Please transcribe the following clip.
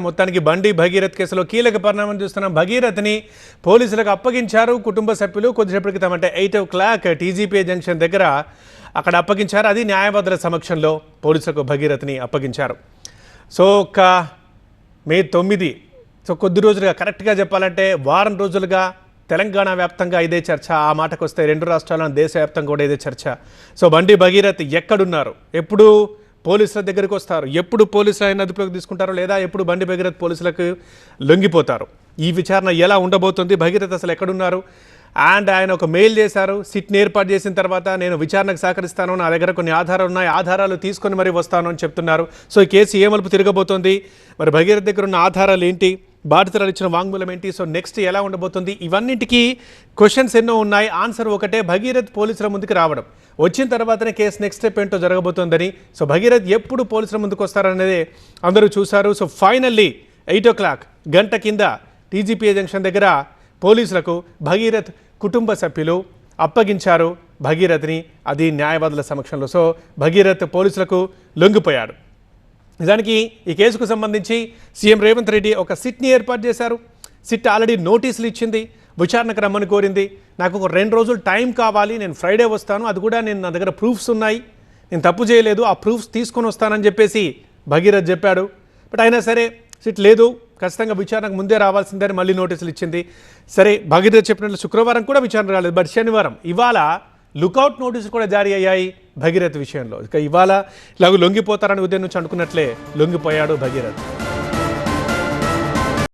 మొత్తానికి బండి భగీరథ్ కేసులో కీలక పరిణామం చూస్తున్నాం. భగీరథ్ని పోలీసులకు అప్పగించారు కుటుంబ సభ్యులు. కొద్దిసేపటి క్రితం అంటే 8 o'clock టీజీపీ జంక్షన్ దగ్గర అక్కడ అప్పగించారు. అది న్యాయవాదుల సమక్షంలో పోలీసులకు భగీరథ్ని అప్పగించారు. సో మే 9 కొద్ది రోజులుగా కరెక్ట్గా చెప్పాలంటే వారం రోజులుగా తెలంగాణ వ్యాప్తంగా ఇదే చర్చ. ఆ మాటకు వస్తే 2 రాష్ట్రాలను దేశవ్యాప్తంగా కూడా ఇదే చర్చ. సో బండి భగీరథ్ ఎక్కడున్నారు, ఎప్పుడు పోలీసుల దగ్గరికి వస్తారు, ఎప్పుడు పోలీసులు ఆయన అదుపులోకి తీసుకుంటారో, లేదా ఎప్పుడు బండి భగీరథ్ పోలీసులకు లొంగిపోతారు, ఈ విచారణ ఎలా ఉండబోతుంది, భగీరథ్ అసలు ఎక్కడున్నారు, అండ్ ఆయన ఒక మెయిల్ చేశారు. సిట్ని ఏర్పాటు చేసిన తర్వాత నేను విచారణకు సహకరిస్తాను, నా దగ్గర కొన్ని ఆధారాలు ఉన్నాయి, ఆధారాలు తీసుకొని మరి వస్తాను అని చెప్తున్నారు. సో ఈ కేసు ఏ మలుపు తిరగబోతోంది, మరి భగీరథ్ దగ్గర ఉన్న ఆధారాలు ఏంటి, బాధితులు ఇచ్చిన వాంగ్మూలం ఏంటి, సో నెక్స్ట్ ఎలా ఉండబోతుంది, ఇవన్నింటికీ క్వశ్చన్స్ ఎన్నో ఉన్నాయి. ఆన్సర్ ఒకటే, భగీరథ్ పోలీసుల ముందుకు రావడం, వచ్చిన తర్వాతనే కేసు నెక్స్ట్ స్టెప్ ఏంటో జరగబోతోందని. సో భగీరథ్ ఎప్పుడు పోలీసుల ముందుకు వస్తారనేది అందరూ చూశారు. సో ఫైనల్లీ 8 o'clock గంట కింద టీజీపీ జంక్షన్ దగ్గర పోలీసులకు భగీరథ్ కుటుంబ సభ్యులు అప్పగించారు భగీరథ్ని, అది న్యాయవాదుల సమక్షంలో. సో భగీరథ్ పోలీసులకు లొంగిపోయాడు. నిజానికి ఈ కేసుకు సంబంధించి సీఎం రేవంత్ రెడ్డి ఒక సిట్ని ఏర్పాటు చేశారు. సిట్ ఆల్రెడీ నోటీసులు ఇచ్చింది, విచారణకు రమ్మని కోరింది. నాకు ఒక 2 రోజులు టైం కావాలి, నేను ఫ్రైడే వస్తాను, అది కూడా నా దగ్గర ప్రూఫ్స్ ఉన్నాయి, నేను తప్పు చేయలేదు, ఆ ప్రూఫ్స్ తీసుకొని వస్తానని చెప్పేసి భగీరథ్ చెప్పాడు. బట్ అయినా సరే సిట్ లేదు, ఖచ్చితంగా విచారణకు ముందే రావాల్సిందని మళ్ళీ నోటీసులు ఇచ్చింది. సరే భగీరథ్ చెప్పినట్లు శుక్రవారం కూడా విచారణ రాలేదు, బట్ శనివారం ఇవాళ లుకౌట్ నోటీసులు కూడా జారీ అయ్యాయి భగీరథ్ విషయంలో. ఇక ఇవాళ ఇలాగ లొంగిపోతారని ఉదయం నుంచి అనుకున్నట్లే లొంగిపోయాడు భగీరథ్.